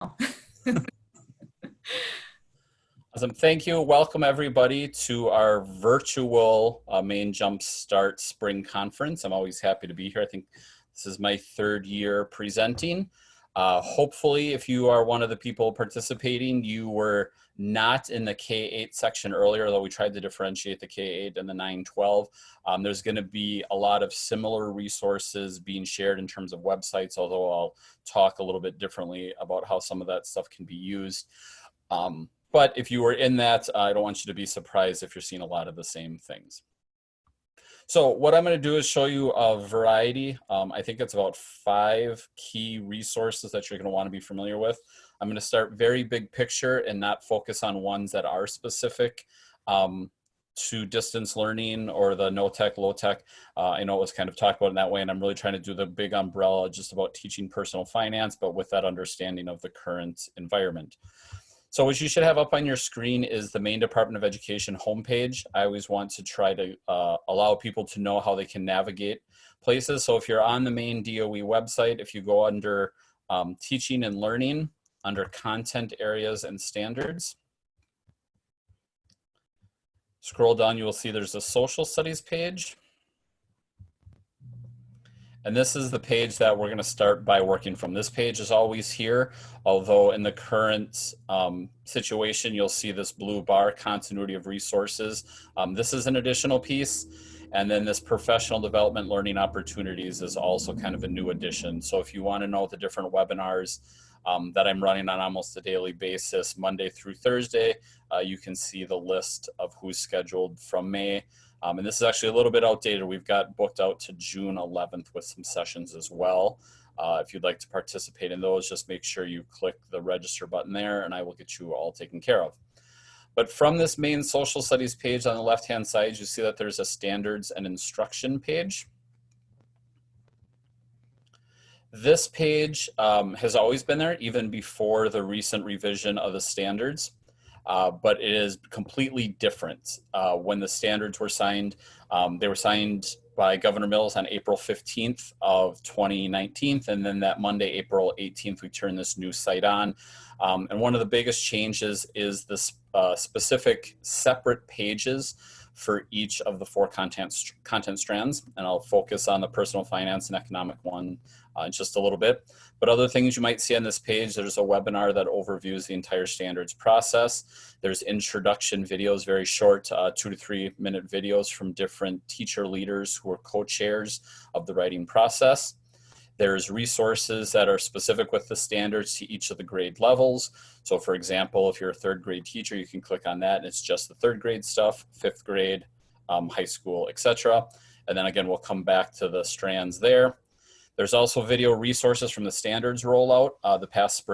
Awesome. Thank you. Welcome everybody to our virtual Maine Jumpstart Spring Conference. I'm always happy to be here. I think this is my third year presenting. Hopefully, if you are one of the people participating, you were not in the K-8 section earlier, although we tried to differentiate the K-8 and the 9-12. There's going to be a lot of similar resources being shared in terms of websites, although I'll talk a little bit differently about how some of that stuff can be used. But if you were in that, I don't want you to be surprised if you're seeing a lot of the same things. So what I'm going to do is show you a variety. I think it's about 5 key resources that you're going to want to be familiar with. I'm going to start very big picture and not focus on ones that are specific to distance learning or the no tech, low tech. I know it was kind of talked about in that way, and I'm really trying to do the big umbrella just about teaching personal finance, but with that understanding of the current environment. So what you should have up on your screen is the Maine Department of Education homepage. I always want to try to allow people to know how they can navigate places. So if you're on the Maine DOE website, if you go under teaching and learning, under content areas and standards, scroll down, you will see there's a social studies page. And this is the page that we're going to start by working from. This page is always here, although in the current situation, you'll see this blue bar, continuity of resources. This is an additional piece. And then this professional development learning opportunities is also kind of a new addition. So if you want to know the different webinars that I'm running on almost a daily basis, Monday through Thursday, you can see the list of who's scheduled from May. And this is actually a little bit outdated. We've got booked out to June 11th with some sessions as well. If you'd like to participate in those, just make sure you click the register button there and I will get you all taken care of. But from this main social studies page on the left-hand side, you see that there's a standards and instruction page. This page has always been there, even before the recent revision of the standards. But it is completely different. When the standards were signed, they were signed by Governor Mills on April 15th of 2019, and then that Monday, April 18th, we turned this new site on. And one of the biggest changes is this specific separate pages for each of the 4 content strands, and I'll focus on the personal finance and economic one in just a little bit. But other things you might see on this page, there's a webinar that overviews the entire standards process. There's introduction videos, very short, 2 to 3 minute videos from different teacher leaders who are co-chairs of the writing process. There's resources that are specific with the standards to each of the grade levels. So for example, if you're a 3rd grade teacher, you can click on that and it's just the 3rd grade stuff, 5th grade, high school, etc. And then again, we'll come back to the strands there. There's also video resources from the standards rollout the past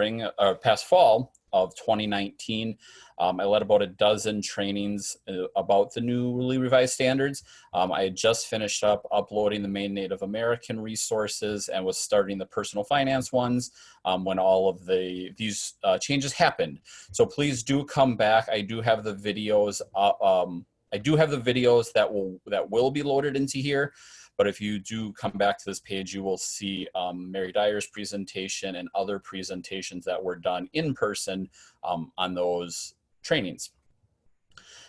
fall of 2019. I led about a dozen trainings about the newly revised standards. I had just finished up uploading the Maine Native American resources and was starting the personal finance ones when all of these changes happened. So please do come back. I do have the videos. That will be loaded into here. But if you do come back to this page, you will see Mary Dyer's presentation and other presentations that were done in person on those trainings.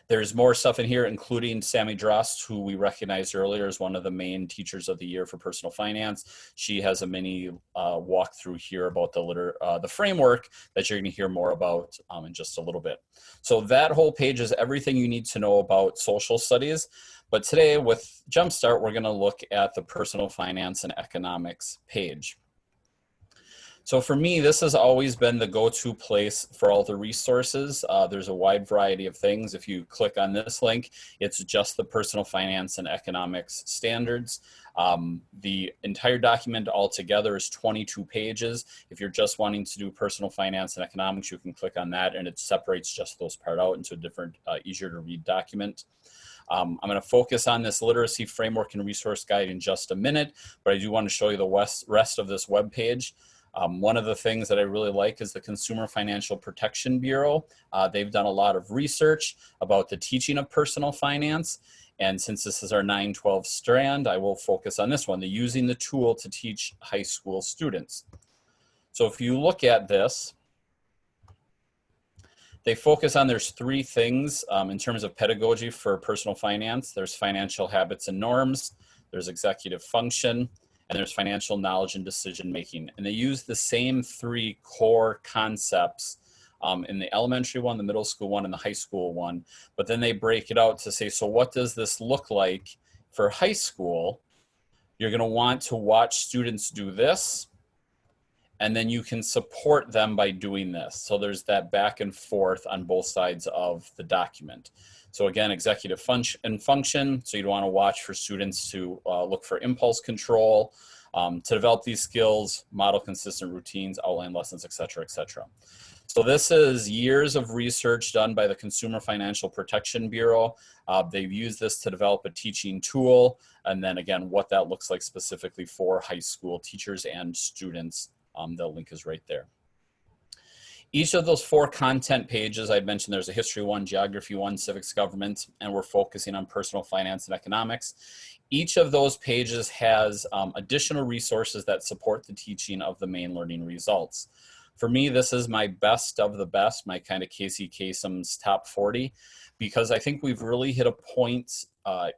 There's more stuff in here, including Sammy Drost, who we recognized earlier as one of the main teachers of the year for personal finance. She has a mini walkthrough here about the framework that you're going to hear more about in just a little bit. So that whole page is everything you need to know about social studies. But today with Jumpstart, we're going to look at the personal finance and economics page. So for me, this has always been the go-to place for all the resources. There's a wide variety of things. If you click on this link, it's just the personal finance and economics standards. The entire document altogether is 22 pages. If you're just wanting to do personal finance and economics, you can click on that and it separates just those part out into a different, easier to read document. I'm going to focus on this literacy framework and resource guide in just a minute, but I do want to show you the rest of this web page. One of the things that I really like is the Consumer Financial Protection Bureau. They've done a lot of research about the teaching of personal finance. And since this is our 9-12 strand, I will focus on this one, the using the tool to teach high school students. So if you look at this, They focus on, there's three things in terms of pedagogy for personal finance. There's financial habits and norms, there's executive function, and there's financial knowledge and decision making. And they use the same three core concepts in the elementary one, the middle school one, and the high school one. But then they break it out to say, so what does this look like for high school? You're going to want to watch students do this, and then you can support them by doing this. So there's that back and forth on both sides of the document. So again, executive function. So you'd want to watch for students to look for impulse control, to develop these skills, model consistent routines, outline lessons, et cetera, et cetera. So this is years of research done by the Consumer Financial Protection Bureau. They've used this to develop a teaching tool. And then again, what that looks like specifically for high school teachers and students. The link is right there. Each of those four content pages I'd mentioned, there's a history one, geography one, civics, government, and we're focusing on personal finance and economics. Each of those pages has additional resources that support the teaching of the Maine learning results. For me, this is my best of the best, my kind of Casey Kasem's top 40, because I think we've really hit a point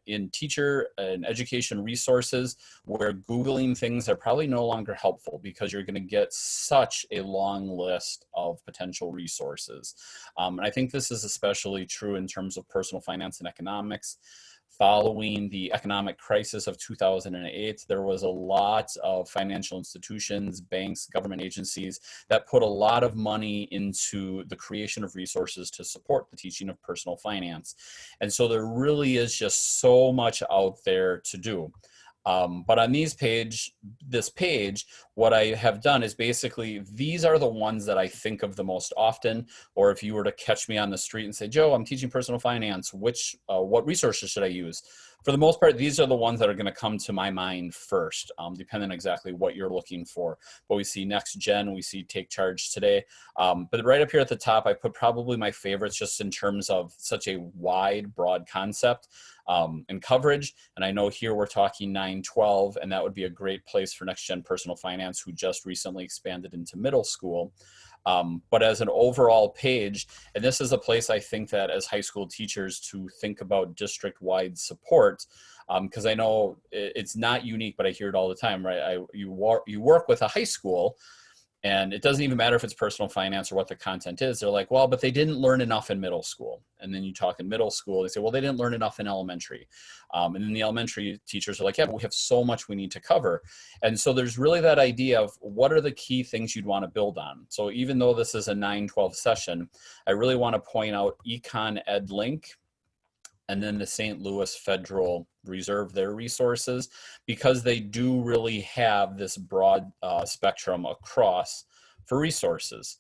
in teacher and education resources where Googling things are probably no longer helpful, because you're going to get such a long list of potential resources. And I think this is especially true in terms of personal finance and economics. Following the economic crisis of 2008, there was a lot of financial institutions, banks, government agencies that put a lot of money into the creation of resources to support the teaching of personal finance. And so there really is just so much out there to do. But on this page, what I have done is basically, these are the ones that I think of the most often. Or if you were to catch me on the street and say, Joe, I'm teaching personal finance, what resources should I use? For the most part, these are the ones that are going to come to my mind first, depending on exactly what you're looking for. But we see Next Gen, we see Take Charge Today. But right up here at the top, I put probably my favorites just in terms of such a wide, broad concept and coverage. And I know here we're talking 9-12, and that would be a great place for Next Gen Personal Finance, who just recently expanded into middle school. But as an overall page, and this is a place I think that as high school teachers to think about district-wide support, because I know it's not unique, but I hear it all the time, right? You work with a high school, and it doesn't even matter if it's personal finance or what the content is. They're like, well, but they didn't learn enough in middle school. And then you talk in middle school, they say, well, they didn't learn enough in elementary. And then the elementary teachers are like, yeah, but we have so much we need to cover. And so there's really that idea of what are the key things you'd want to build on. So even though this is a 9-12 session, I really want to point out Econ Ed Link, and then the St. Louis Federal Reserve, their resources, because they do really have this broad spectrum across for resources.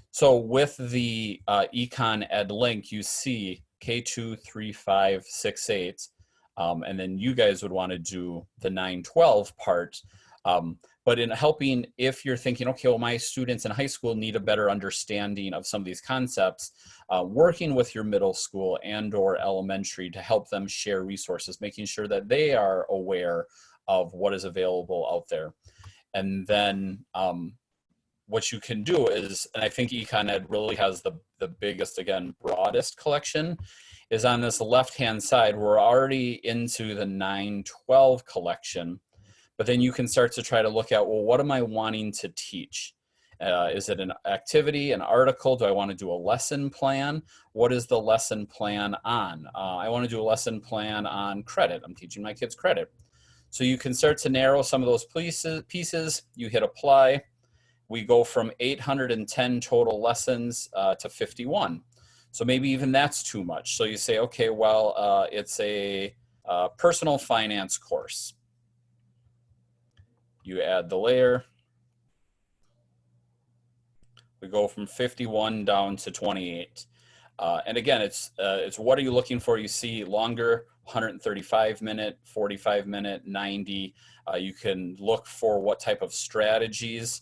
So with the Econ Ed link, you see K2, 3, 5, 6, 8, and then you guys would want to do the 9-12 part. But in helping, if you're thinking, okay, well, my students in high school need a better understanding of some of these concepts, working with your middle school and or elementary to help them share resources, making sure that they are aware of what is available out there. And then what you can do is, and I think Econ Ed really has the biggest, again, broadest collection, is on this left-hand side. We're already into the 9-12 collection. But then you can start to try to look at, well, what am I wanting to teach? Is it an activity, an article? Do I want to do a lesson plan? What is the lesson plan on? I want to do a lesson plan on credit. I'm teaching my kids credit. So you can start to narrow some of those pieces. You hit apply. We go from 810 total lessons to 51. So maybe even that's too much. So you say, okay, well, it's a personal finance course. You add the layer. We go from 51 down to 28. And again, it's what are you looking for? You see longer, 135-minute, 45-minute, 90. You can look for what type of strategies.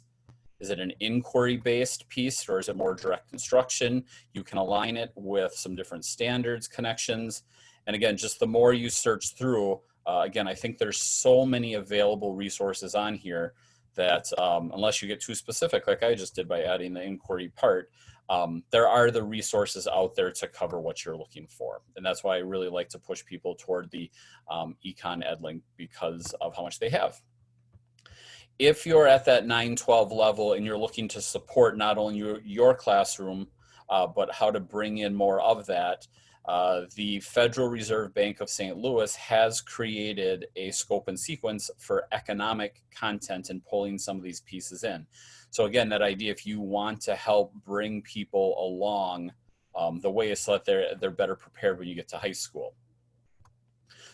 Is it an inquiry-based piece, or is it more direct instruction? You can align it with some different standards connections. And again, just the more you search through, again, I think there's so many available resources on here that unless you get too specific, like I just did by adding the inquiry part, there are the resources out there to cover what you're looking for. And that's why I really like to push people toward the Econ EdLink, because of how much they have. If you're at that 9-12 level and you're looking to support not only your classroom, but how to bring in more of that, the Federal Reserve Bank of St. Louis has created a scope and sequence for economic content and pulling some of these pieces in. So again, that idea, if you want to help bring people along the way, so that they're better prepared when you get to high school.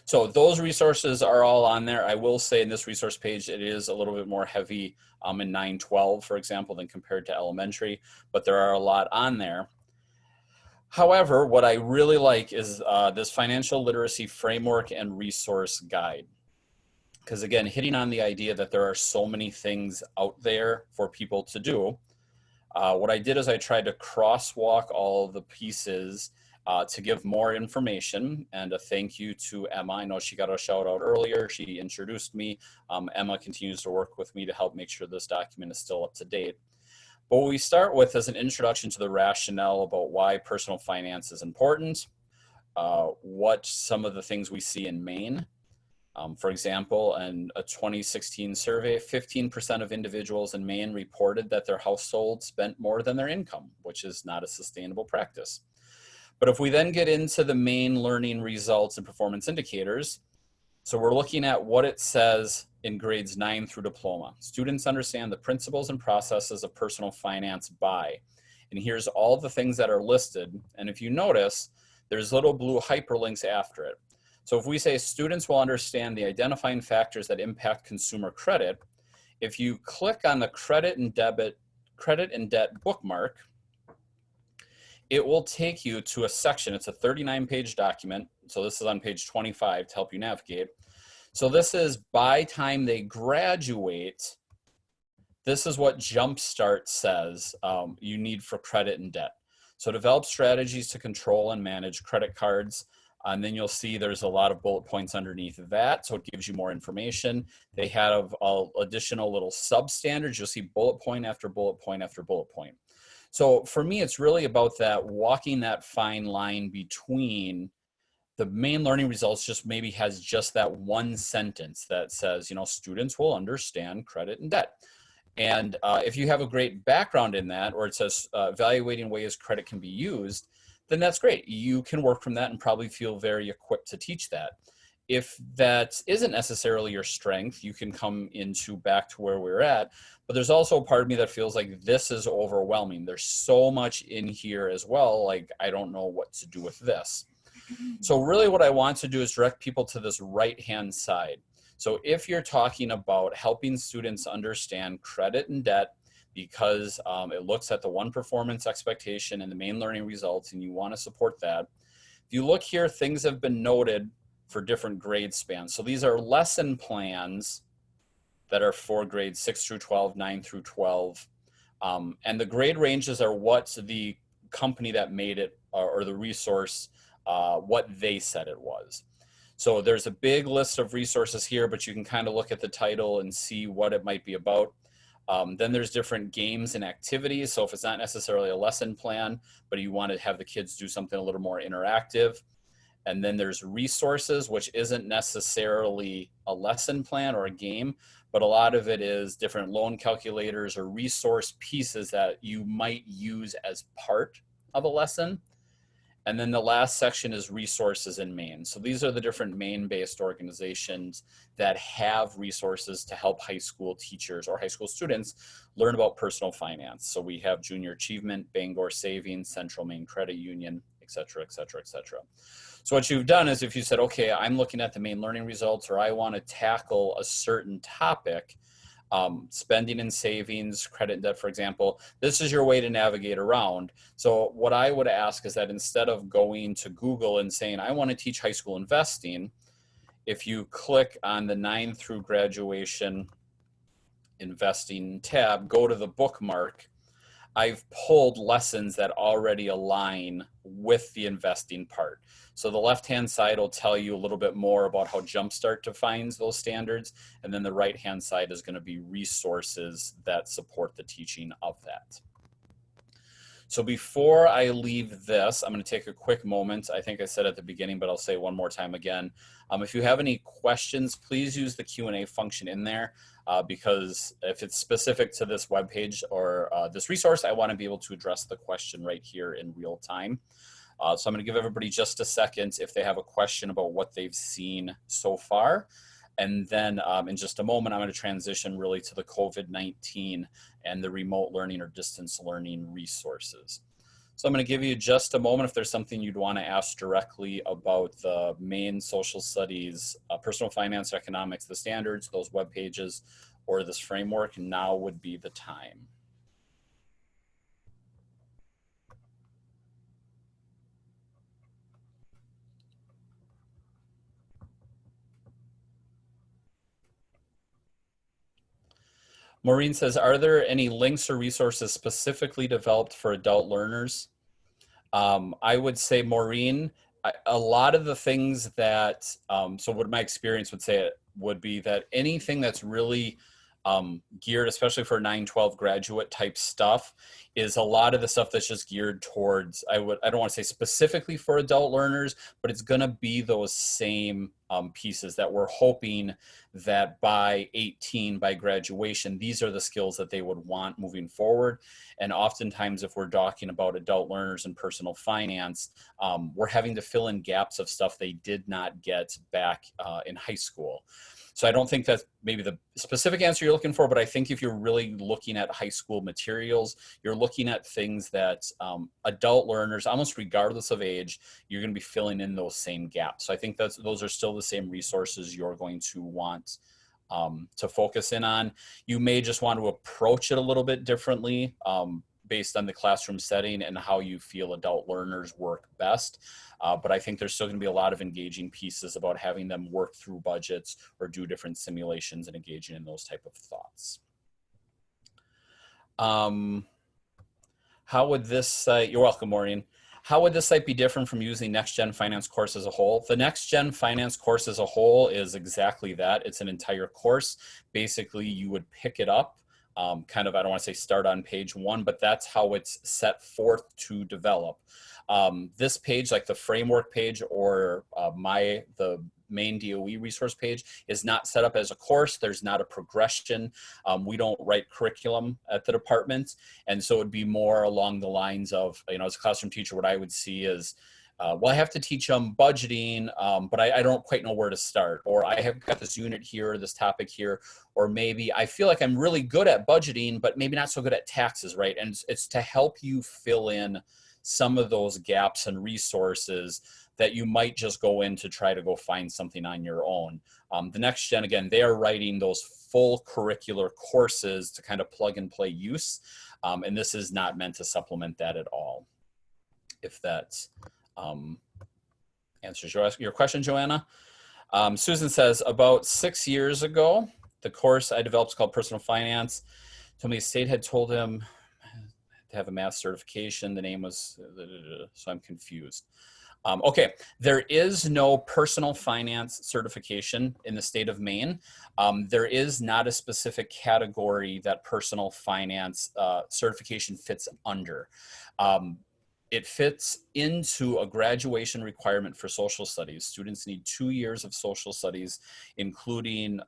So those resources are all on there. I will say in this resource page, it is a little bit more heavy in 9-12, for example, than compared to elementary, but there are a lot on there. However, what I really like is this financial literacy framework and resource guide. Because again, hitting on the idea that there are so many things out there for people to do, what I did is I tried to crosswalk all the pieces to give more information, and a thank you to Emma. I know she got a shout out earlier. She introduced me. Emma continues to work with me to help make sure this document is still up to date. But what we start with is an introduction to the rationale about why personal finance is important, what some of the things we see in Maine. For example, in a 2016 survey, 15% of individuals in Maine reported that their household spent more than their income, which is not a sustainable practice. But if we then get into the Maine learning results and performance indicators, so we're looking at what it says in grades 9 through diploma. Students understand the principles and processes of personal finance by, and here's all the things that are listed. And if you notice, there's little blue hyperlinks after it. So if we say students will understand the identifying factors that impact consumer credit, if you click on the credit and debt bookmark, it will take you to a section. It's a 39-page document. So this is on page 25 to help you navigate. So this is by time they graduate, this is what Jumpstart says you need for credit and debt. So develop strategies to control and manage credit cards. And then you'll see there's a lot of bullet points underneath that. So it gives you more information. They have additional little substandards. You'll see bullet point after bullet point after bullet point. So for me, it's really about that walking that fine line between the Maine learning results just maybe has just that one sentence that says, you know, students will understand credit and debt. And if you have a great background in that, or it says evaluating ways credit can be used, then that's great. You can work from that and probably feel very equipped to teach that. If that isn't necessarily your strength, you can come into back to where we're at. But there's also a part of me that feels like this is overwhelming. There's so much in here as well. Like, I don't know what to do with this. So really what I want to do is direct people to this right-hand side. So if you're talking about helping students understand credit and debt, because it looks at the one performance expectation and the Maine learning results, and you want to support that. If you look here, things have been noted for different grade spans. So these are lesson plans that are for grades 6 through 12, 9 through 12. And the grade ranges are what the company that made it or the resource, what they said it was. So there's a big list of resources here, but you can kind of look at the title and see what it might be about. Then there's different games and activities. So if it's not necessarily a lesson plan, but you want to have the kids do something a little more interactive. And then there's resources, which isn't necessarily a lesson plan or a game, but a lot of it is different loan calculators or resource pieces that you might use as part of a lesson. And then the last section is resources in Maine. So these are the different Maine-based organizations that have resources to help high school teachers or high school students learn about personal finance. So we have Junior Achievement, Bangor Savings, Central Maine Credit Union, et cetera, et cetera, et cetera. So what you've done is if you said, okay, I'm looking at the Maine learning results, or I want to tackle a certain topic, spending and savings, credit and debt, for example, this is your way to navigate around. So what I would ask is that instead of going to Google and saying, I want to teach high school investing, if you click on the 9 through graduation investing tab, go to the bookmark. I've pulled lessons that already align with the investing part. So the left-hand side will tell you a little bit more about how Jumpstart defines those standards, and then the right-hand side is going to be resources that support the teaching of that. So before I leave this, I'm going to take a quick moment. I think I said at the beginning, but I'll say one more time again. If you have any questions, please use the Q&A function in there, because if it's specific to this webpage or this resource, I want to be able to address the question right here in real time. So I'm going to give everybody just a second if they have a question about what they've seen so far. And then in just a moment, I'm going to transition really to the COVID-19 and the remote learning or distance learning resources. So I'm going to give you just a moment if there's something you'd want to ask directly about the Maine social studies, personal finance, economics, the standards, those web pages, or this framework. Now would be the time. Maureen says, are there any links or resources specifically developed for adult learners? I would say, Maureen, a lot of the things that, so what my experience would say would be that anything that's really geared, especially for 9-12 graduate type stuff, is a lot of the stuff that's just geared towards, I don't want to say specifically for adult learners, but it's going to be those same pieces that we're hoping that by 18, by graduation, these are the skills that they would want moving forward. And oftentimes, if we're talking about adult learners and personal finance, we're having to fill in gaps of stuff they did not get back in high school. So I don't think that's maybe the specific answer you're looking for, but I think if you're really looking at high school materials, you're looking at things that adult learners, almost regardless of age, you're going to be filling in those same gaps. So I think those are still the same resources you're going to want to focus in on. You may just want to approach it a little bit differently based on the classroom setting and how you feel adult learners work best. But I think there's still going to be a lot of engaging pieces about having them work through budgets or do different simulations and engaging in those type of thoughts. How would this site, you're welcome, Maureen. How would this site be different from using Next Gen Finance course as a whole? The Next Gen Finance course as a whole is exactly that. It's an entire course. Basically, you would pick it up. Kind of, I don't want to say start on page 1, but that's how it's set forth to develop. This page, like the framework page or the Maine DOE resource page, is not set up as a course. There's not a progression. We don't write curriculum at the department. And so it'd be more along the lines of, as a classroom teacher, what I would see is, well, I have to teach them budgeting, but I don't quite know where to start. Or I have got this unit here, this topic here, or maybe I feel like I'm really good at budgeting, but maybe not so good at taxes, right? And it's to help you fill in some of those gaps and resources that you might just go in to try to go find something on your own. The Next Gen, again, they are writing those full curricular courses to kind of plug and play use. And this is not meant to supplement that at all. If that's answers your question, Joanna. Susan says, about 6 years ago, the course I developed is called Personal Finance. Told me the state had told him to have a math certification. The name was, so I'm confused. Okay, there is no personal finance certification in the state of Maine. There is not a specific category that personal finance certification fits under. It fits into a graduation requirement for social studies. Students need 2 years of social studies, including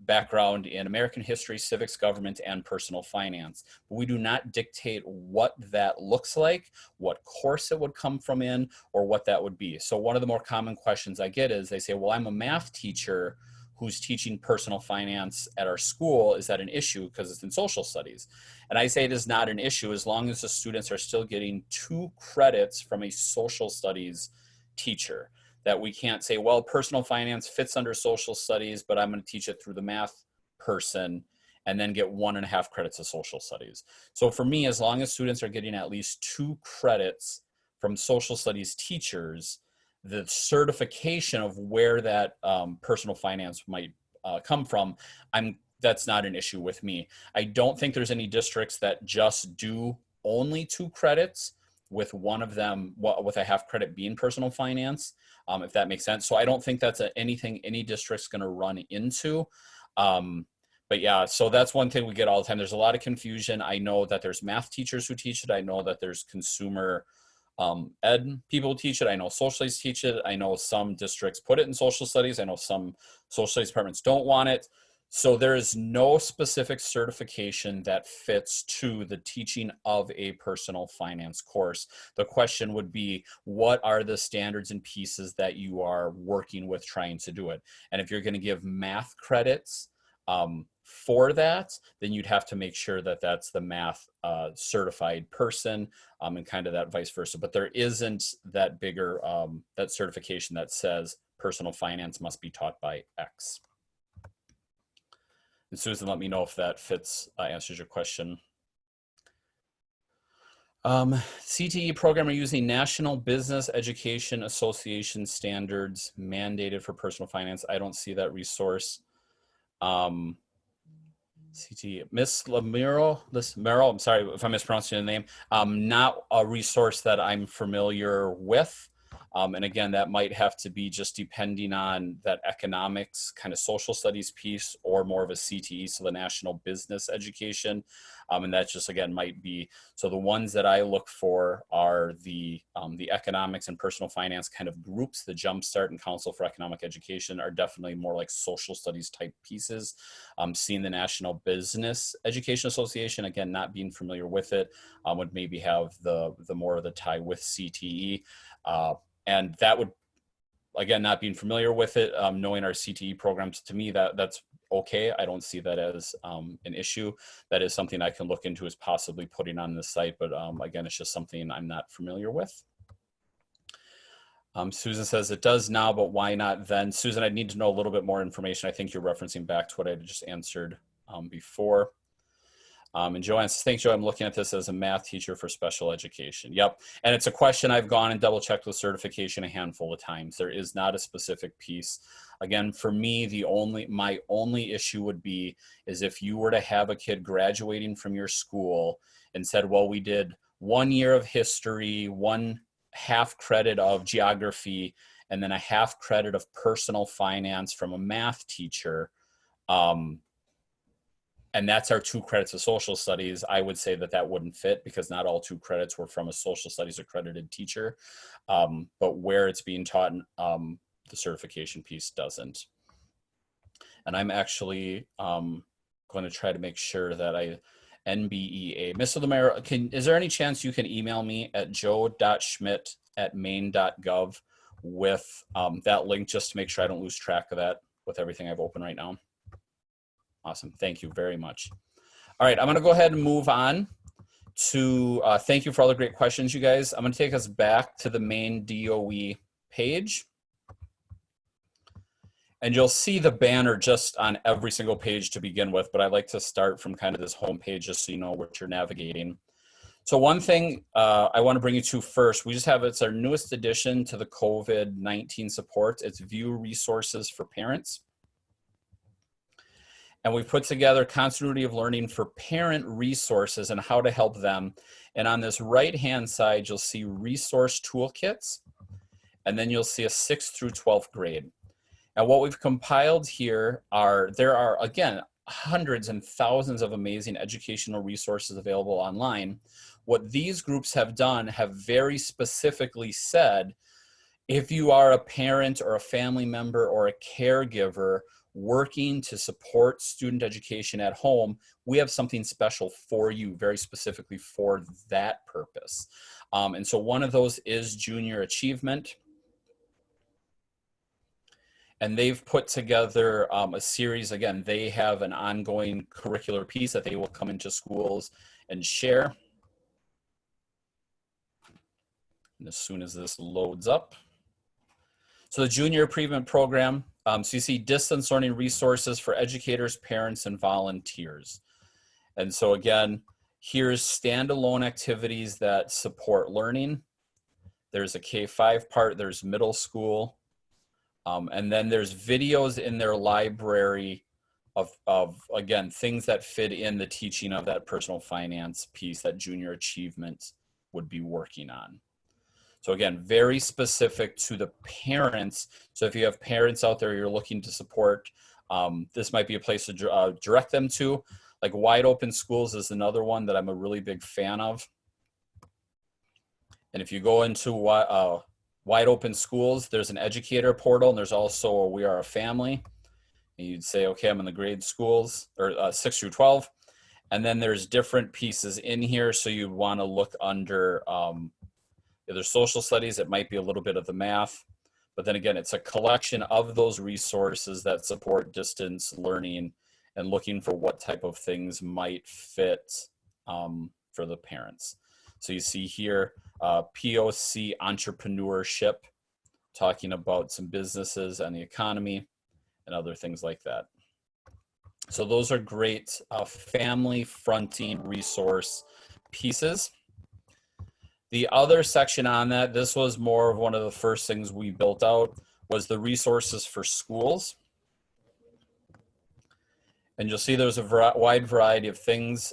background in American history, civics, government, and personal finance. But we do not dictate what that looks like, what course it would come from in, or what that would be. So one of the more common questions I get is they say, well, I'm a math teacher who's teaching personal finance at our school. Is that an issue because it's in social studies? And I say it is not an issue as long as the students are still getting 2 credits from a social studies teacher. That we can't say, well, personal finance fits under social studies, but I'm going to teach it through the math person and then get 1.5 credits of social studies. So for me, as long as students are getting at least 2 credits from social studies teachers, the certification of where that personal finance might come from, I'm that's not an issue with me. I don't think there's any districts that just do only 2 credits, with one of them with a half credit being personal finance, if that makes sense. So I don't think that's anything any district's going to run into. But yeah, so that's one thing we get all the time. There's a lot of confusion. I know that there's math teachers who teach it. I know that there's consumer ed people teach it. I know social studies teach it. I know some districts put it in social studies. I know some social studies departments don't want it. So there is no specific certification that fits to the teaching of a personal finance course. The question would be, what are the standards and pieces that you are working with trying to do it? And if you're going to give math credits for that, then you'd have to make sure that that's the math certified person, and kind of that vice versa. But there isn't that bigger, that certification that says personal finance must be taught by X. And Susan, let me know if that fits, answers your question. CTE program are using National Business Education Association standards mandated for personal finance. I don't see that resource. CTE, Miss Lamiro, I'm sorry if I'm mispronouncing the name, not a resource that I'm familiar with. And again, that might have to be just depending on that economics kind of social studies piece, or more of a CTE, so the National Business Education. And that just, again, might be, so the ones that I look for are the economics and personal finance kind of groups. The Jumpstart and Council for Economic Education are definitely more like social studies type pieces. Seeing the National Business Education Association, again, not being familiar with it, would maybe have the more of the tie with CTE. And that would, again, not being familiar with it, knowing our CTE programs, to me, that's okay. I don't see that as an issue. That is something I can look into as possibly putting on the site, but again, it's just something I'm not familiar with. Susan says it does now, but why not then? Susan, I'd need to know a little bit more information. I think you're referencing back to what I just answered before. And Joanne says, thanks, Joe. I'm looking at this as a math teacher for special education. Yep. And it's a question I've gone and double checked with certification a handful of times. There is not a specific piece. Again, for me, my only issue would be is if you were to have a kid graduating from your school and said, well, we did 1 year of history, 1 half credit of geography, and then a half credit of personal finance from a math teacher. And that's our 2 credits of social studies. I would say that wouldn't fit, because not all 2 credits were from a social studies accredited teacher. But where it's being taught, the certification piece doesn't. And I'm actually going to try to make sure that NBEA. Mr. Lemare, is there any chance you can email me at joe.schmidt@maine.gov with that link, just to make sure I don't lose track of that with everything I've open right now? Awesome. Thank you very much. All right, I'm going to go ahead and move on to, thank you for all the great questions, you guys. I'm going to take us back to the main DOE page. And you'll see the banner just on every single page to begin with, but I like to start from kind of this home page just so you know what you're navigating. So one thing I want to bring you to first, it's our newest addition to the COVID-19 support. It's View Resources for Parents. And we've put together continuity of learning for parent resources and how to help them. And on this right-hand side, you'll see resource toolkits, and then you'll see a 6th through 12th grade. And what we've compiled here there are, again, hundreds and thousands of amazing educational resources available online. What these groups have done have very specifically said, if you are a parent or a family member or a caregiver working to support student education at home, we have something special for you, very specifically for that purpose. And so one of those is junior achievement. And they've put together a series. Again, they have an ongoing curricular piece that they will come into schools and share. And as soon as this loads up. So the Junior Achievement Program, so you see distance learning resources for educators, parents, and volunteers. And so again, here's standalone activities that support learning. There's a K-5 part, there's middle school, and then there's videos in their library of again, things that fit in the teaching of that personal finance piece that junior achievement would be working on. So again, very specific to the parents. So if you have parents out there you're looking to support, this might be a place to direct them to. Like Wide Open Schools is another one that I'm a really big fan of. And if you go into Wide Open Schools, there's an educator portal, and there's also a We Are a Family. And you'd say, okay, I'm in the grade schools, or 6 through 12. And then there's different pieces in here. So you'd want to look under either social studies, it might be a little bit of the math. But then again, it's a collection of those resources that support distance learning and looking for what type of things might fit for the parents. So you see here, POC entrepreneurship, talking about some businesses and the economy and other things like that. So those are great family fronting resource pieces. The other section on that, this was more of one of the first things we built out, was the resources for schools. And you'll see there's a wide variety of things,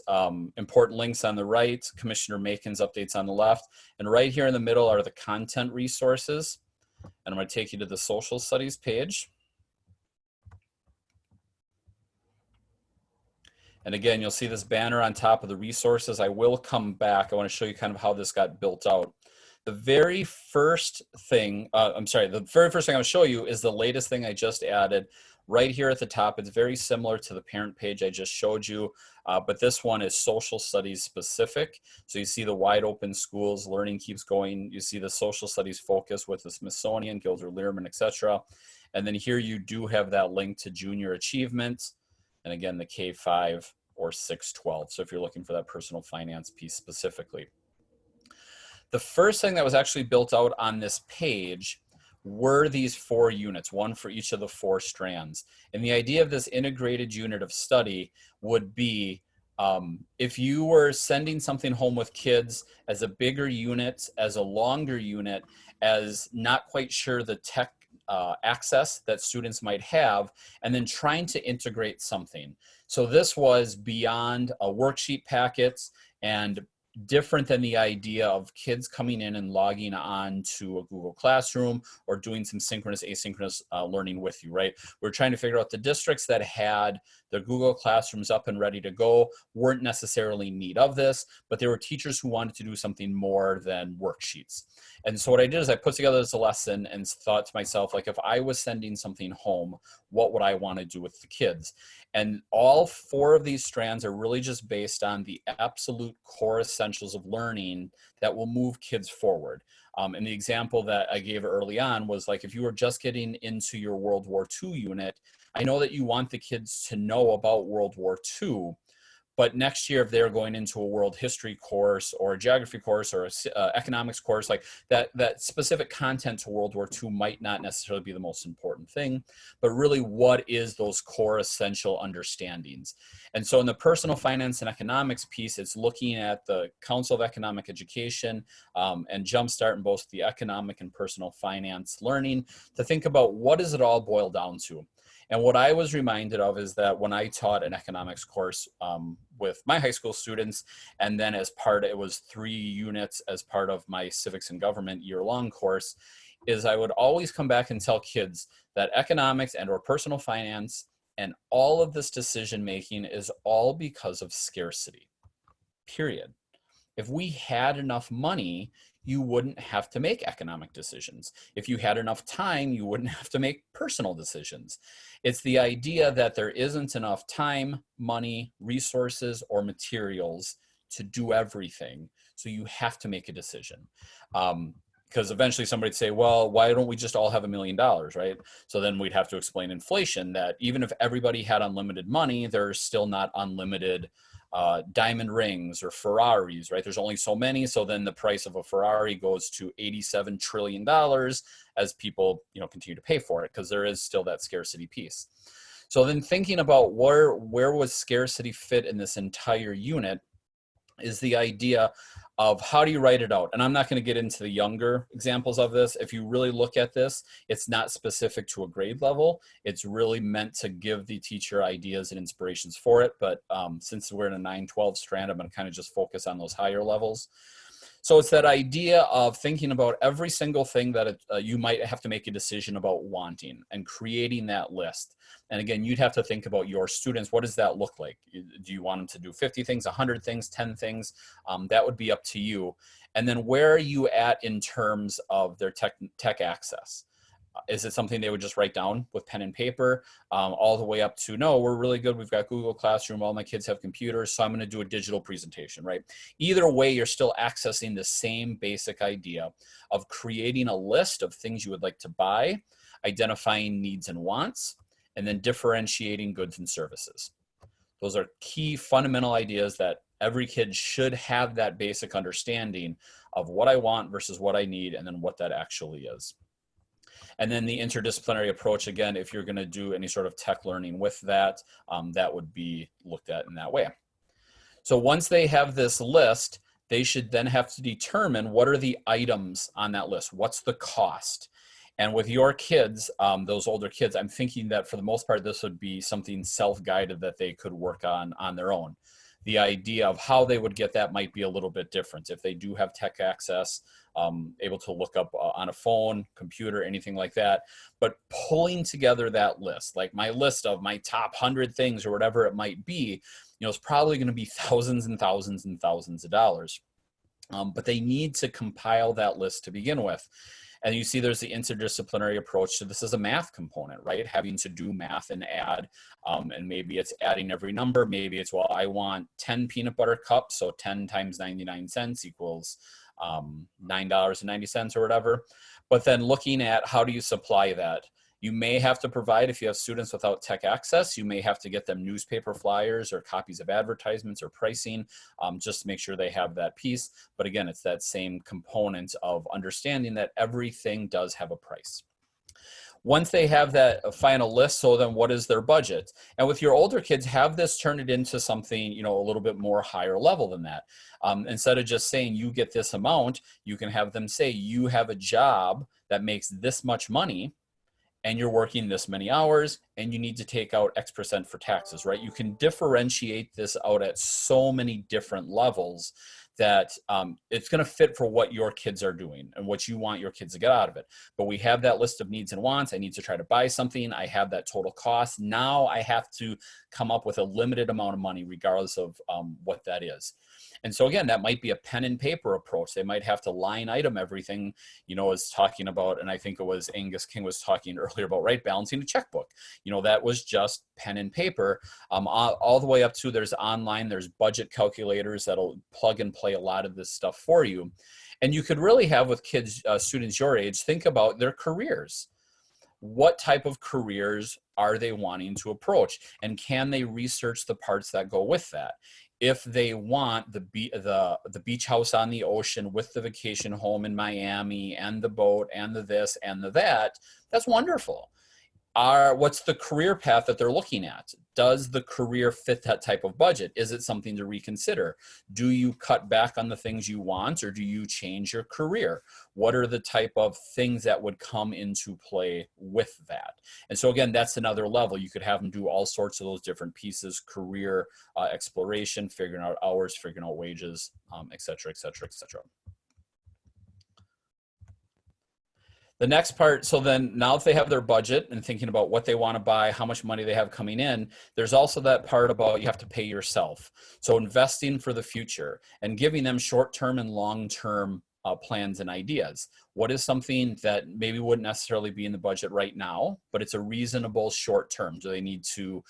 important links on the right, Commissioner Macon's updates on the left, and right here in the middle are the content resources. And I'm going to take you to the social studies page. And again, you'll see this banner on top of the resources. I will come back. I want to show you kind of how this got built out. The very first thing, the very first thing I'll show you is the latest thing I just added right here at the top. It's very similar to the parent page I just showed you, but this one is social studies specific. So you see the Wide Open Schools, learning keeps going. You see the social studies focus with the Smithsonian, Gilder Lehrman, etc. And then here you do have that link to junior achievement. And again, the K-5 or 612. So if you're looking for that personal finance piece specifically. The first thing that was actually built out on this page were these 4 units, one for each of the 4 strands. And the idea of this integrated unit of study would be if you were sending something home with kids as a bigger unit, as a longer unit, as not quite sure the tech access that students might have, and then trying to integrate something. So this was beyond worksheet packets and different than the idea of kids coming in and logging on to a Google Classroom or doing some synchronous, asynchronous learning with you, right? We're trying to figure out the districts that had their Google Classrooms up and ready to go weren't necessarily in need of this, but there were teachers who wanted to do something more than worksheets. And so what I did is I put together this lesson and thought to myself, like, if I was sending something home, what would I want to do with the kids? And all 4 of these strands are really just based on the absolute core essentials of learning that will move kids forward. And the example that I gave early on was like, if you were just getting into your World War II unit, I know that you want the kids to know about World War II, but next year, if they're going into a world history course or a geography course or a economics course, like that specific content to World War II might not necessarily be the most important thing, but really what is those core essential understandings? And so in the personal finance and economics piece, it's looking at the Council of Economic Education and Jumpstart in both the economic and personal finance learning to think about what does it all boil down to? And what I was reminded of is that when I taught an economics course with my high school students, and then as part, it was 3 units as part of my civics and government year-long course, is I would always come back and tell kids that economics and or personal finance and all of this decision making is all because of scarcity, period. If we had enough money, you wouldn't have to make economic decisions. If you had enough time, you wouldn't have to make personal decisions. It's the idea that there isn't enough time, money, resources, or materials to do everything. So you have to make a decision. Because eventually somebody'd say, well, why don't we just all have $1 million, right? So then we'd have to explain inflation, that even if everybody had unlimited money, there's still not unlimited diamond rings or Ferraris, right? There's only so many. So then the price of a Ferrari goes to $87 trillion as people, continue to pay for it, because there is still that scarcity piece. So then thinking about where would scarcity fit in this entire unit, is the idea of how do you write it out? And I'm not going to get into the younger examples of this. If you really look at this, it's not specific to a grade level. It's really meant to give the teacher ideas and inspirations for it. But since we're in a 9-12 strand, I'm going to kind of just focus on those higher levels. So it's that idea of thinking about every single thing that you might have to make a decision about wanting and creating that list. And again, you'd have to think about your students. What does that look like? Do you want them to do 50 things, 100 things, 10 things? That would be up to you. And then where are you at in terms of their tech access? Is it something they would just write down with pen and paper, all the way up to, no, we're really good. We've got Google Classroom. All my kids have computers, so I'm going to do a digital presentation, right? Either way, you're still accessing the same basic idea of creating a list of things you would like to buy, identifying needs and wants, and then differentiating goods and services. Those are key fundamental ideas that every kid should have that basic understanding of what I want versus what I need, and then what that actually is. And then the interdisciplinary approach, again, if you're going to do any sort of tech learning with that, that would be looked at in that way. So once they have this list, they should then have to determine what are the items on that list. What's the cost? And with your kids, those older kids, I'm thinking that for the most part, this would be something self-guided that they could work on their own. The idea of how they would get that might be a little bit different. If they do have tech access, able to look up on a phone, computer, anything like that, but pulling together that list, like my list of my top 100 things or whatever it might be, it's probably going to be thousands and thousands and thousands of dollars. But they need to compile that list to begin with. And you see there's the interdisciplinary approach to this as a math component, right? Having to do math and add, and maybe it's adding every number. Maybe it's, well, I want 10 peanut butter cups, so 10 times 99 cents equals $9.90 or whatever. But then looking at how do you supply that? You may have to provide, if you have students without tech access, you may have to get them newspaper flyers or copies of advertisements or pricing, just to make sure they have that piece. But again, it's that same component of understanding that everything does have a price. Once they have that final list, so then what is their budget? And with your older kids, have this turn it into something, a little bit more higher level than that. Instead of just saying you get this amount, you can have them say you have a job that makes this much money, and you're working this many hours, and you need to take out X% for taxes, right? You can differentiate this out at so many different levels that it's going to fit for what your kids are doing and what you want your kids to get out of it. But we have that list of needs and wants. I need to try to buy something. I have that total cost. Now I have to come up with a limited amount of money regardless of what that is. And so again, that might be a pen and paper approach. They might have to line item everything, is talking about, and I think it was Angus King was talking earlier about, right, balancing a checkbook. That was just pen and paper, all the way up to there's online, there's budget calculators that'll plug and play a lot of this stuff for you. And you could really have with kids, students your age, think about their careers. What type of careers are they wanting to approach? And can they research the parts that go with that? If they want the beach house on the ocean with the vacation home in Miami and the boat and the this and the that, that's wonderful. What's the career path that they're looking at? Does the career fit that type of budget? Is it something to reconsider? Do you cut back on the things you want, or do you change your career? What are the type of things that would come into play with that? And so again, that's another level. You could have them do all sorts of those different pieces: career exploration, figuring out hours, figuring out wages, et cetera, et cetera, et cetera. The next part, so then now if they have their budget and thinking about what they want to buy, how much money they have coming in, there's also that part about you have to pay yourself. So investing for the future and giving them short-term and long-term plans and ideas. What is something that maybe wouldn't necessarily be in the budget right now, but it's a reasonable short term? Do they need to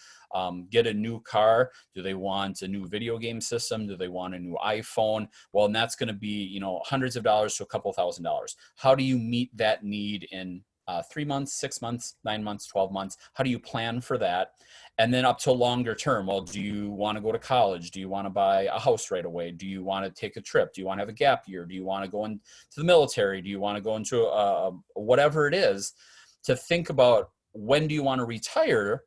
get a new car? Do they want a new video game system? Do they want a new iPhone? Well, and that's going to be, hundreds of dollars to a couple $1,000s. How do you meet that need in 3 months, 6 months, 9 months, 12 months? How do you plan for that? And then up to longer term, well, do you want to go to college? Do you want to buy a house right away? Do you want to take a trip? Do you want to have a gap year? Do you want to go into the military? Do you want to go into whatever it is? To think about, when do you want to retire?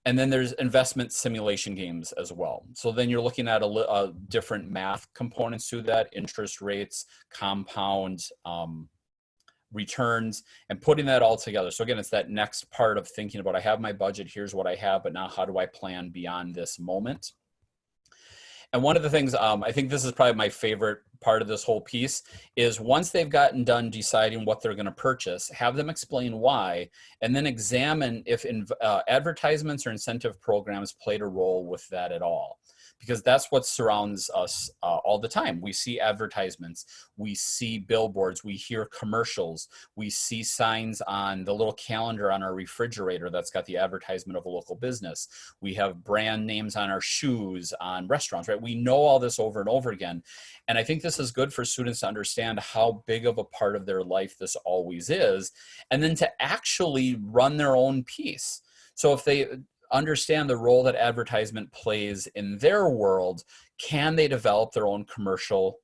And then there's investment simulation games as well. So then you're looking at a different math components to that, interest rates, compound, returns, and putting that all together. So again, it's that next part of thinking about, I have my budget, here's what I have, but now how do I plan beyond this moment? And one of the things, I think this is probably my favorite part of this whole piece, is once they've gotten done deciding what they're going to purchase, have them explain why, and then examine if advertisements or incentive programs played a role with that at all. Because that's what surrounds us all the time. We see advertisements, we see billboards, we hear commercials, we see signs on the little calendar on our refrigerator that's got the advertisement of a local business. We have brand names on our shoes, on restaurants, right? We know all this over and over again. And I think this is good for students to understand how big of a part of their life this always is, and then to actually run their own piece. So if they understand the role that advertisement plays in their world, can they develop their own commercial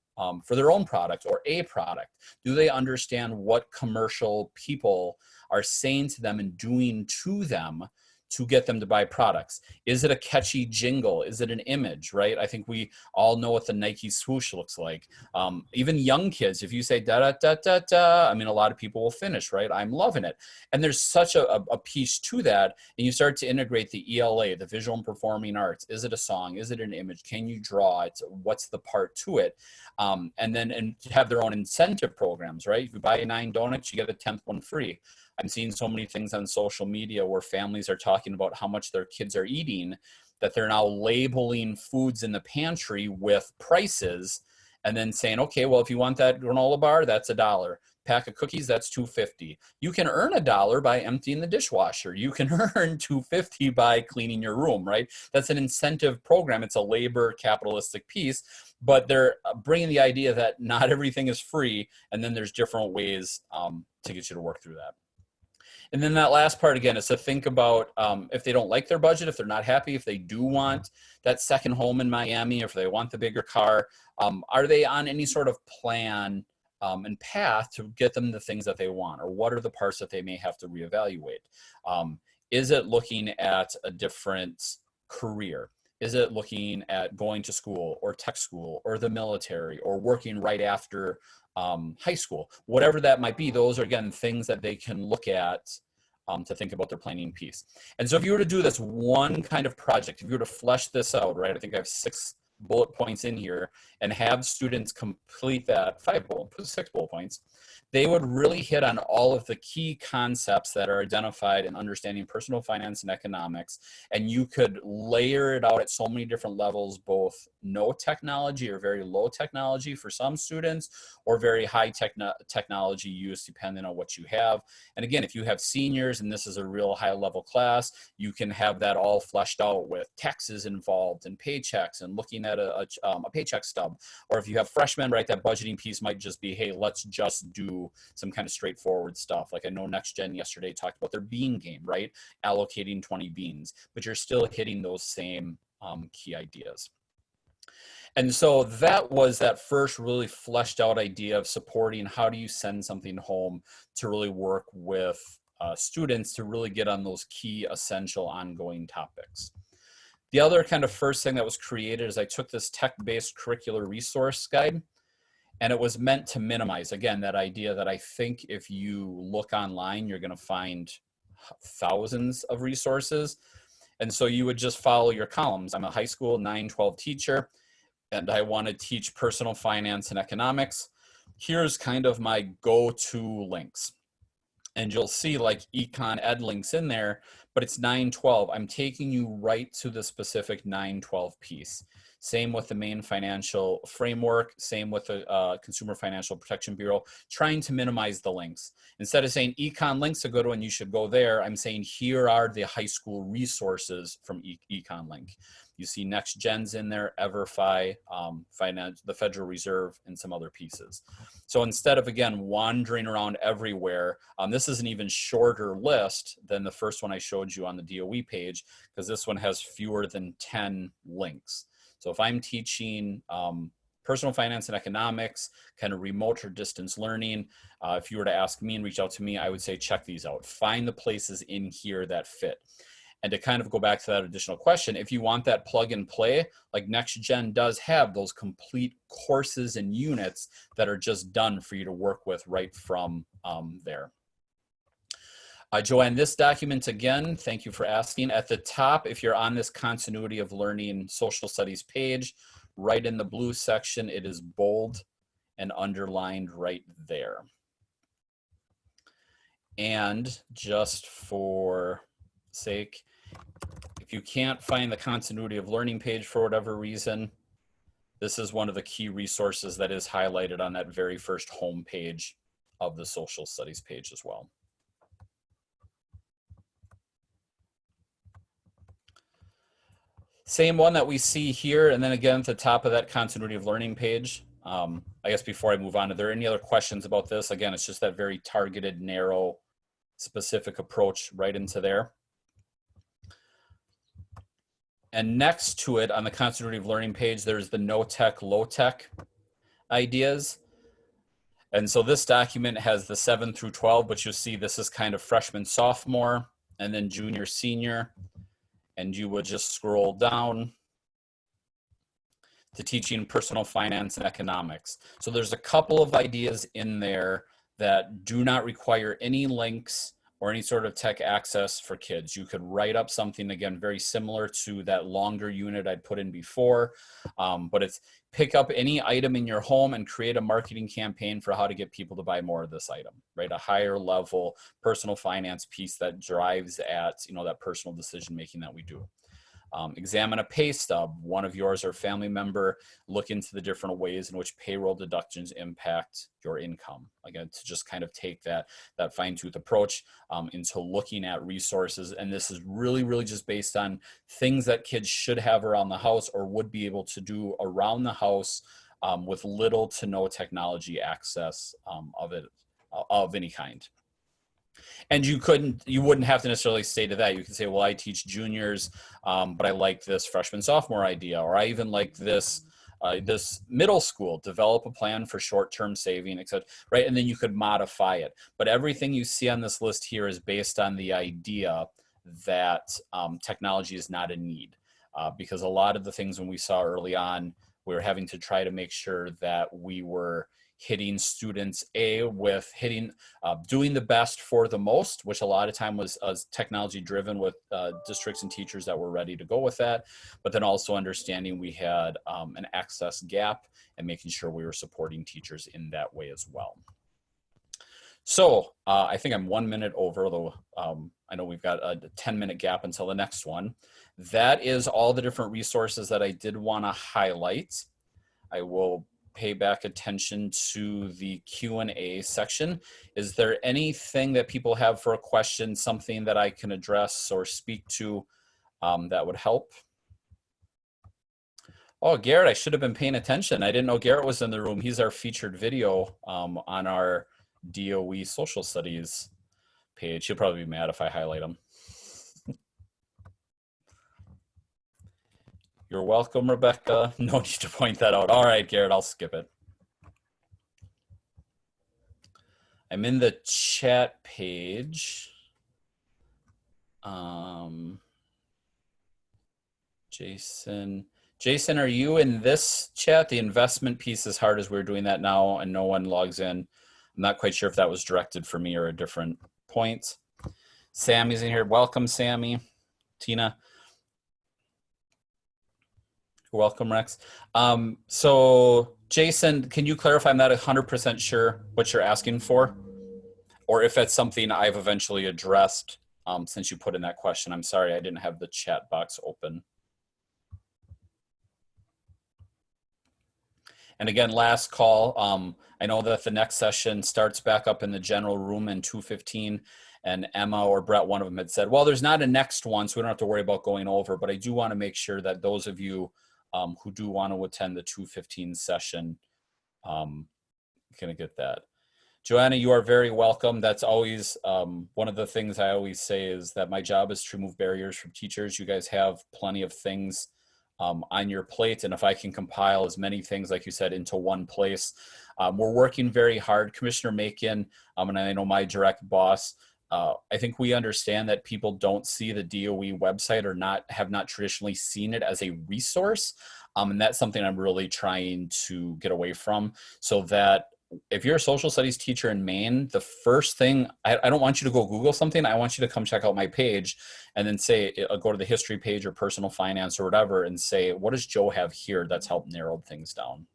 for their own product or a product? Do they understand what commercial people are saying to them and doing to them to get them to buy products? Is it a catchy jingle? Is it an image, right? I think we all know what the Nike swoosh looks like. Even young kids, if you say da da da da da, I mean, a lot of people will finish, right? I'm loving it. And there's such a piece to that. And you start to integrate the ELA, the visual and performing arts. Is it a song? Is it an image? Can you draw it? What's the part to it? And then have their own incentive programs, right? If you buy 9 donuts, you get a 10th one free. I'm seeing so many things on social media where families are talking about how much their kids are eating, that they're now labeling foods in the pantry with prices and then saying, okay, well, if you want that granola bar, that's $1. Pack of cookies, that's $2.50. You can earn $1 by emptying the dishwasher. You can earn $2.50 by cleaning your room, right? That's an incentive program. It's a labor capitalistic piece, but they're bringing the idea that not everything is free, and then there's different ways to get you to work through that. And then that last part, again, is to think about if they don't like their budget, if they're not happy, if they do want that second home in Miami, or if they want the bigger car, are they on any sort of plan and path to get them the things that they want? Or what are the parts that they may have to reevaluate? Is it looking at a different career? Is it looking at going to school or tech school or the military or working right after high school? Whatever that might be, those are, again, things that they can look at to think about their planning piece. And so if you were to do this one kind of project, if you were to flesh this out, right, I think I have 6 bullet points in here, and have students complete that 6 bullet points, they would really hit on all of the key concepts that are identified in understanding personal finance and economics. And you could layer it out at so many different levels, both no technology or very low technology for some students, or very high technology use depending on what you have. And again, if you have seniors and this is a real high level class, you can have that all fleshed out with taxes involved and paychecks and looking at a paycheck stub. Or if you have freshmen, right, that budgeting piece might just be, hey, let's just do some kind of straightforward stuff. Like I know Next Gen yesterday talked about their bean game, right? Allocating 20 beans, but you're still hitting those same key ideas. And so that was that first really fleshed out idea of supporting how do you send something home to really work with students to really get on those key essential ongoing topics. The other kind of first thing that was created is I took this tech-based curricular resource guide, and it was meant to minimize, again, that idea that I think if you look online, you're going to find thousands of resources. And so you would just follow your columns. I'm a high school 9-12 teacher, and I want to teach personal finance and economics. Here's kind of my go-to links. And you'll see like econ ed links in there, but it's 9-12. I'm taking you right to the specific 9-12 piece. Same with the Maine financial framework, same with the Consumer Financial Protection Bureau, trying to minimize the links. Instead of saying econ links to go to and you should go there, I'm saying here are the high school resources from econ link. You see Next Gen's in there, EverFi, finance, the Federal Reserve, and some other pieces. So instead of, again, wandering around everywhere, this is an even shorter list than the first one I showed you on the DOE page, because this one has fewer than 10 links. So if I'm teaching personal finance and economics, kind of remote or distance learning, if you were to ask me and reach out to me, I would say check these out. Find the places in here that fit. And to kind of go back to that additional question, if you want that plug and play, like NextGen does have those complete courses and units that are just done for you to work with right from there. Joanne, this document, again, thank you for asking. At the top, if you're on this continuity of learning social studies page, right in the blue section, it is bold and underlined right there. And just for sake, if you can't find the continuity of learning page for whatever reason, this is one of the key resources that is highlighted on that very first home page of the social studies page as well. Same one that we see here, and then again at the top of that continuity of learning page. I guess before I move on, are there any other questions about this? Again, it's just that very targeted, narrow, specific approach right into there. And next to it on the continuity of learning page, there's the no tech, low tech ideas. And so this document has the 7 through 12, but you'll see this is kind of freshman, sophomore, and then junior, senior. And you would just scroll down to teaching personal finance and economics. So there's a couple of ideas in there that do not require any links or any sort of tech access for kids. You could write up something, again, very similar to that longer unit I'd put in before, but it's pick up any item in your home and create a marketing campaign for how to get people to buy more of this item, right? A higher level personal finance piece that drives at, that personal decision making that we do. Examine a pay stub, one of yours or family member, look into the different ways in which payroll deductions impact your income. Again, to just kind of take that fine-tooth approach into looking at resources. And this is really, really just based on things that kids should have around the house or would be able to do around the house with little to no technology access of any kind. And you wouldn't have to necessarily say to that. You could say, well, I teach juniors, but I like this freshman, sophomore idea, or I even like this middle school, develop a plan for short-term saving, etc. Right? And then you could modify it. But everything you see on this list here is based on the idea that technology is not a need. Because a lot of the things when we saw early on, we were having to try to make sure that we were hitting students with doing the best for the most, which a lot of time was technology driven with districts and teachers that were ready to go with that, but then also understanding we had an access gap and making sure we were supporting teachers in that way as well. So I think I'm 1 minute over, although I know we've got a 10-minute gap until the next one. That is all the different resources that I did want to highlight. I will pay back attention to the Q&A section. Is there anything that people have for a question, something that I can address or speak to that would help? Oh, Garrett, I should have been paying attention. I didn't know Garrett was in the room. He's our featured video on our DOE social studies page. He'll probably be mad if I highlight him. You're welcome, Rebecca. No need to point that out. All right, Garrett, I'll skip it. I'm in the chat page. Jason, are you in this chat? The investment piece is hard as we're doing that now and no one logs in. I'm not quite sure if that was directed for me or a different point. Sammy's in here. Welcome, Sammy. Tina. Welcome, Rex. So Jason, can you clarify? I'm not 100% sure what you're asking for, or if it's something I've eventually addressed since you put in that question. I'm sorry, I didn't have the chat box open. And again, last call. I know that the next session starts back up in the general room in 2:15, and Emma or Brett, one of them, had said, well, there's not a next one, so we don't have to worry about going over, but I do want to make sure that those of you who do want to attend the 2:15 session can get that. Joanna, you are very welcome. That's always one of the things I always say is that my job is to remove barriers from teachers. You guys have plenty of things on your plate, and if I can compile as many things, like you said, into one place. We're working very hard. Commissioner Macon, and I know my direct boss, I think we understand that people don't see the DOE website or have not traditionally seen it as a resource. And that's something I'm really trying to get away from, so that if you're a social studies teacher in Maine, the first thing, I don't want you to go Google something. I want you to come check out my page and then say, go to the history page or personal finance or whatever and say, what does Joe have here that's helped narrow things down?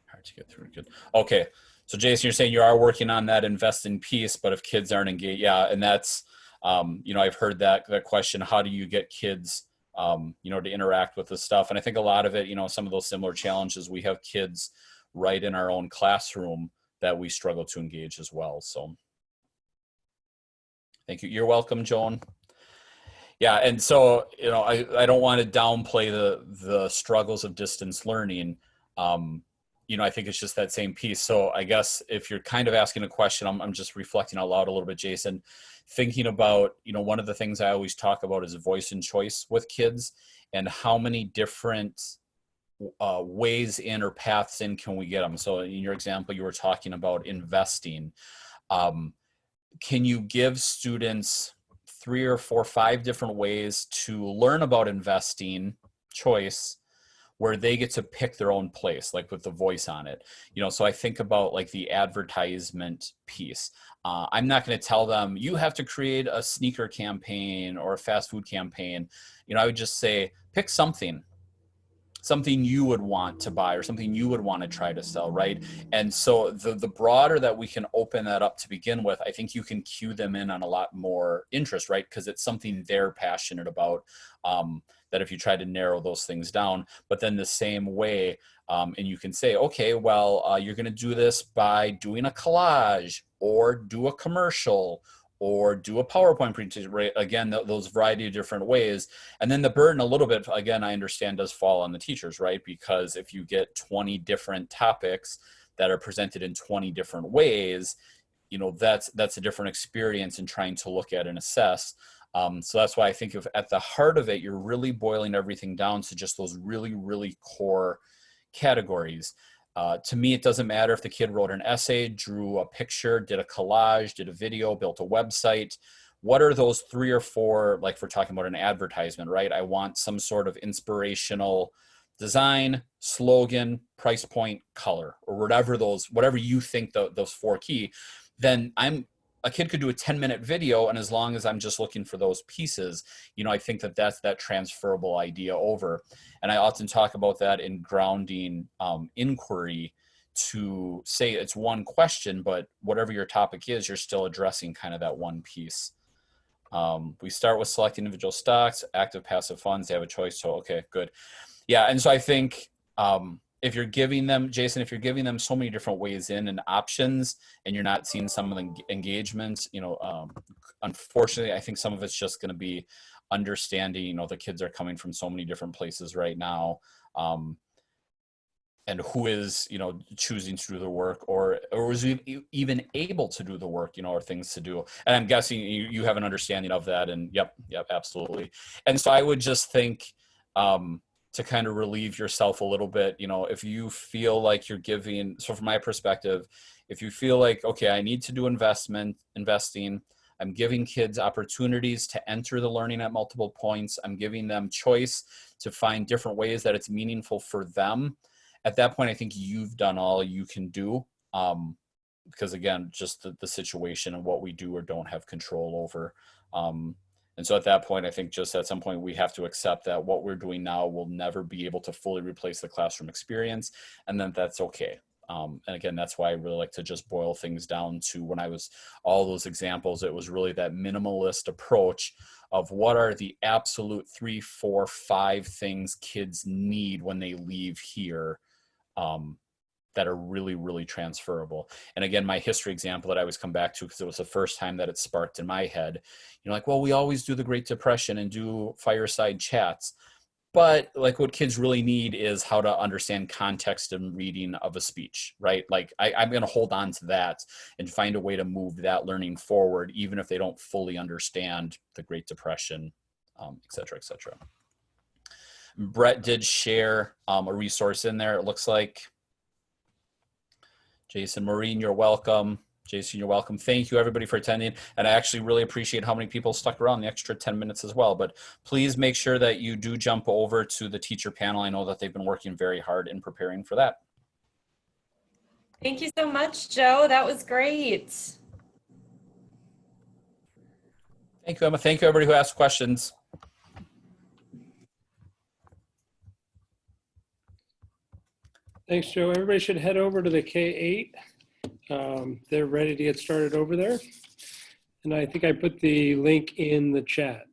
Hard to get through. Good. Okay. So Jason, you're saying you are working on that investing piece, but if kids aren't engaged, yeah. And that's, I've heard that question, how do you get kids, to interact with this stuff? And I think a lot of it, some of those similar challenges, we have kids right in our own classroom that we struggle to engage as well. So thank you. You're welcome, Joan. Yeah. And so, I don't want to downplay the struggles of distance learning. I think it's just that same piece. So I guess if you're kind of asking a question, I'm just reflecting out loud a little bit, Jason, thinking about, one of the things I always talk about is voice and choice with kids, and how many different ways in or paths in can we get them. So in your example, you were talking about investing. Can you give students 3 or 4, 5 different ways to learn about investing choice, where they get to pick their own place, like with the voice on it? So I think about like the advertisement piece. I'm not going to tell them, you have to create a sneaker campaign or a fast food campaign. I would just say, pick something you would want to buy or something you would want to try to sell, right? And so the broader that we can open that up to begin with, I think you can cue them in on a lot more interest, right? Because it's something they're passionate about, that if you try to narrow those things down. But then the same way, and you can say, okay, well, you're going to do this by doing a collage or do a commercial or do a PowerPoint presentation, right? Again, those variety of different ways. And then the burden a little bit, again, I understand does fall on the teachers, right? Because if you get 20 different topics that are presented in 20 different ways, that's a different experience in trying to look at and assess. So that's why I think if at the heart of it, you're really boiling everything down to just those really, really core categories. To me, it doesn't matter if the kid wrote an essay, drew a picture, did a collage, did a video, built a website. What are those 3 or 4, like if we're talking about an advertisement, right? I want some sort of inspirational design, slogan, price point, color, or whatever you think those 4 key. Then a kid could do a 10-minute video, and as long as I'm just looking for those pieces, I think that's that transferable idea over. And I often talk about that in grounding inquiry, to say it's one question, but whatever your topic is, you're still addressing kind of that one piece. We start with selecting individual stocks, active, passive funds. They have a choice. So, okay, good. Yeah. And so I think, if you're giving them, Jason, if you're giving them so many different ways in and options, and you're not seeing some of the engagement, unfortunately, I think some of it's just going to be understanding, the kids are coming from so many different places right now. And who is, choosing to do the work, or is even able to do the work, or things to do. And I'm guessing you have an understanding of that. And yep, absolutely. And so I would just think, to kind of relieve yourself a little bit, if you feel like you're giving, so from my perspective, if you feel like, okay, I need to do investing, I'm giving kids opportunities to enter the learning at multiple points, I'm giving them choice to find different ways that it's meaningful for them. At that point, I think you've done all you can do, because again, just the situation and what we do or don't have control over. And so at that point, I think just at some point we have to accept that what we're doing now will never be able to fully replace the classroom experience, and then that's okay. And again, that's why I really like to just boil things down to, when I was all those examples, it was really that minimalist approach of what are the absolute 3, 4, 5 things kids need when they leave here, that are really, really transferable. And again, my history example that I always come back to, because it was the first time that it sparked in my head, like, well, we always do the Great Depression and do fireside chats. But like, what kids really need is how to understand context and reading of a speech, right? Like I'm going to hold on to that and find a way to move that learning forward, even if they don't fully understand the Great Depression, et cetera, et cetera. Brett did share a resource in there, it looks like. Jason, Maureen, you're welcome. Jason, you're welcome. Thank you, everybody, for attending. And I actually really appreciate how many people stuck around the extra 10 minutes as well. But please make sure that you do jump over to the teacher panel. I know that they've been working very hard in preparing for that. Thank you so much, Joe. That was great. Thank you, Emma. Thank you, everybody who asked questions. Thanks, Joe. Everybody should head over to the K8. They're ready to get started over there. And I think I put the link in the chat.